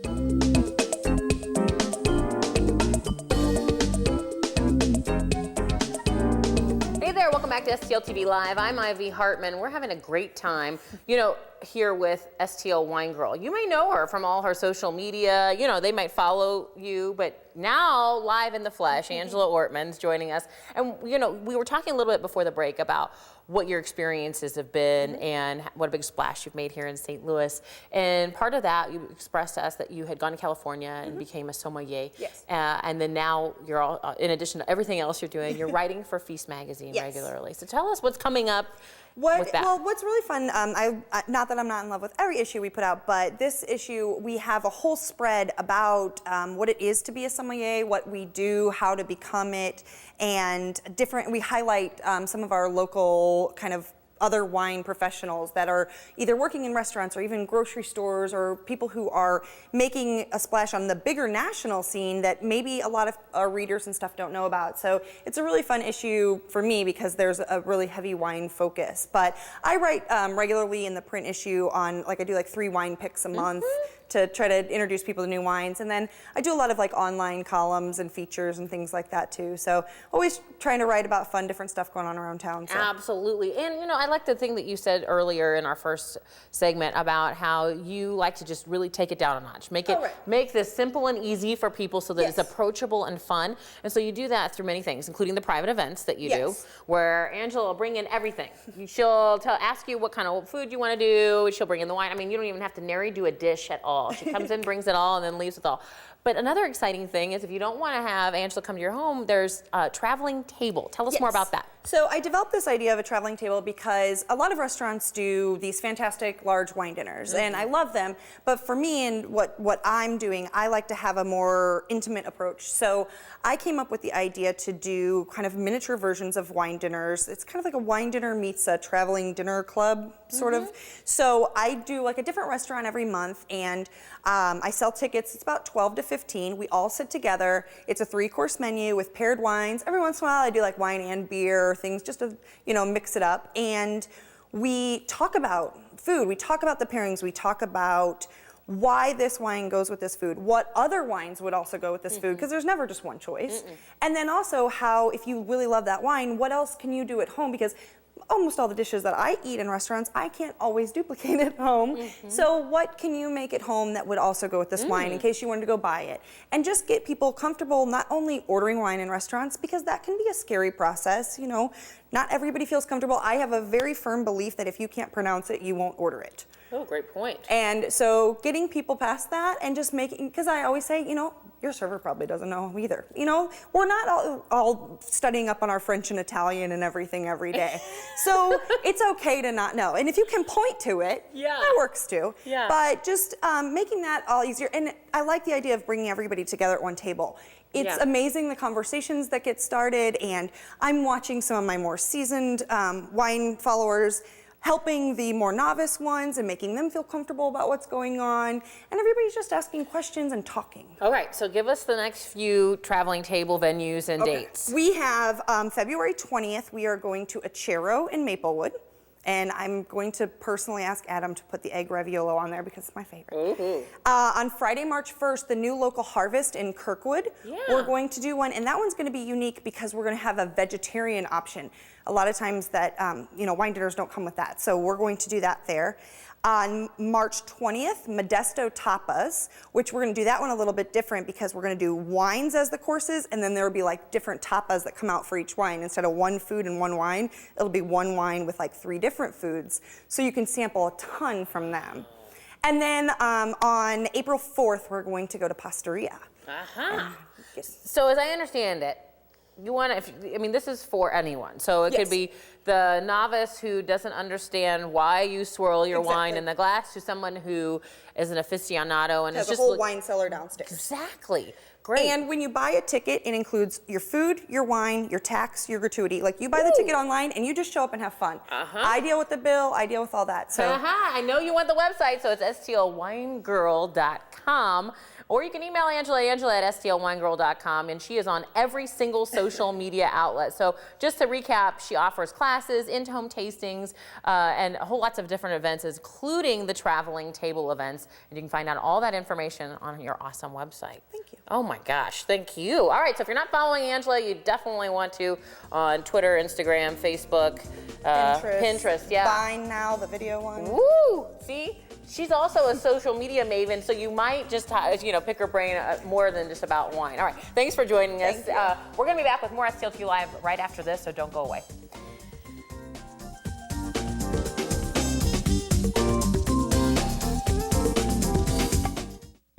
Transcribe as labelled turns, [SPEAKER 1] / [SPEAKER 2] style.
[SPEAKER 1] Hey there, welcome back to STL TV Live. I'm Ivy Hartman. We're having a great time, here with STL Winegirl. You may know her from all her social media. They might follow you, but now live in the flesh, Angela Ortmann's joining us. And, we were talking a little bit before the break about what your experiences have been and what a big splash you've made here in St. Louis. And part of that, you expressed to us that you had gone to California and became a sommelier.
[SPEAKER 2] Yes.
[SPEAKER 1] And then now you're all, in addition to everything else you're doing, you're writing for Feast Magazine regularly. So tell us what's coming up. With that.
[SPEAKER 2] Well, what's really fun, not that I'm not in love with every issue we put out, but this issue, we have a whole spread about what it is to be a sommelier, what we do, how to become it, and we highlight some of our local kind of other wine professionals that are either working in restaurants or even grocery stores, or people who are making a splash on the bigger national scene that maybe a lot of our readers and stuff don't know about. So it's a really fun issue for me because there's a really heavy wine focus. But I write regularly in the print issue on, I do 3 wine picks a month to try to introduce people to new wines. And then I do a lot of online columns and features and things like that too. So always trying to write about fun, different stuff going on around town. So.
[SPEAKER 1] Absolutely. And I like the thing that you said earlier in our first segment about how you like to just really take it down a notch. Make this simple and easy for people so that it's approachable and fun. And so you do that through many things, including the private events that you do, where Angela will bring in everything. She'll ask you what kind of food you want to do. She'll bring in the wine. I mean, you don't even have to nary do a dish at all. She comes in, brings it all, and then leaves with all. But another exciting thing is if you don't want to have Angela come to your home, there's a traveling table. Tell us more about that.
[SPEAKER 2] So I developed this idea of a traveling table because a lot of restaurants do these fantastic large wine dinners, and I love them. But for me and what I'm doing, I like to have a more intimate approach. So I came up with the idea to do kind of miniature versions of wine dinners. It's kind of like a wine dinner meets a traveling dinner club, sort of. So I do a different restaurant every month, and I sell tickets. It's about 12 to 15. We all sit together. It's a 3-course menu with paired wines. Every once in a while, I do wine and beer, things just to mix it up. And we talk about food. We talk about the pairings. We talk about why this wine goes with this food, what other wines would also go with this food, because there's never just one choice. And then also how, if you really love that wine, what else can you do at home? Because almost all the dishes that I eat in restaurants, I can't always duplicate at home. So what can you make at home that would also go with this wine in case you wanted to go buy it? And just get people comfortable not only ordering wine in restaurants, because that can be a scary process. Not everybody feels comfortable. I have a very firm belief that if you can't pronounce it, you won't order it.
[SPEAKER 1] Oh, great point.
[SPEAKER 2] And so getting people past that and just making, because I always say, your server probably doesn't know either. We're not all studying up on our French and Italian and everything every day. So it's okay to not know. And if you can point to it, that works too. But just making that all easier. And I like the idea of bringing everybody together at one table. It's amazing the conversations that get started, and I'm watching some of my more seasoned wine followers helping the more novice ones and making them feel comfortable about what's going on. And everybody's just asking questions and talking.
[SPEAKER 1] All right, so give us the next few traveling table venues and dates.
[SPEAKER 2] We have February 20th, we are going to Achero in Maplewood. And I'm going to personally ask Adam to put the egg raviolo on there because it's my favorite. On Friday, March 1st, the new local Harvest in Kirkwood, we're going to do one. And that one's going to be unique because we're going to have a vegetarian option. A lot of times that, wine dinners don't come with that. So we're going to do that there. On March 20th, Modesto Tapas, which we're going to do that one a little bit different because we're going to do wines as the courses, and then there will be different tapas that come out for each wine. Instead of one food and one wine, it'll be one wine with 3 different foods. So you can sample a ton from them. And then on April 4th, we're going to go to Pastaria.
[SPEAKER 1] So as I understand it, you want to, this is for anyone. So it could be the novice who doesn't understand why you swirl your wine in the glass to someone who is an aficionado and
[SPEAKER 2] has a whole wine cellar downstairs.
[SPEAKER 1] Exactly. Great.
[SPEAKER 2] And when you buy a ticket, it includes your food, your wine, your tax, your gratuity. Like you buy the ticket online and you just show up and have fun. I deal with the bill, I deal with all that. So
[SPEAKER 1] I know you want the website, so it's stlwinegirl.com. Or you can email Angela at stlwinegirl.com, and she is on every single social media outlet. So just to recap, she offers classes, in-home tastings, and a whole lots of different events, including the traveling table events. And you can find out all that information on your awesome website.
[SPEAKER 2] Thank you.
[SPEAKER 1] Oh my gosh, thank you. All right, so if you're not following Angela, you definitely want to on Twitter, Instagram, Facebook, Pinterest, yeah.
[SPEAKER 2] Vine now, the video one.
[SPEAKER 1] Woo! See? She's also a social media maven, so you might just pick her brain more than just about wine. All right, thanks for joining us. We're going to be back with more STL TV Live right after this, so don't go away.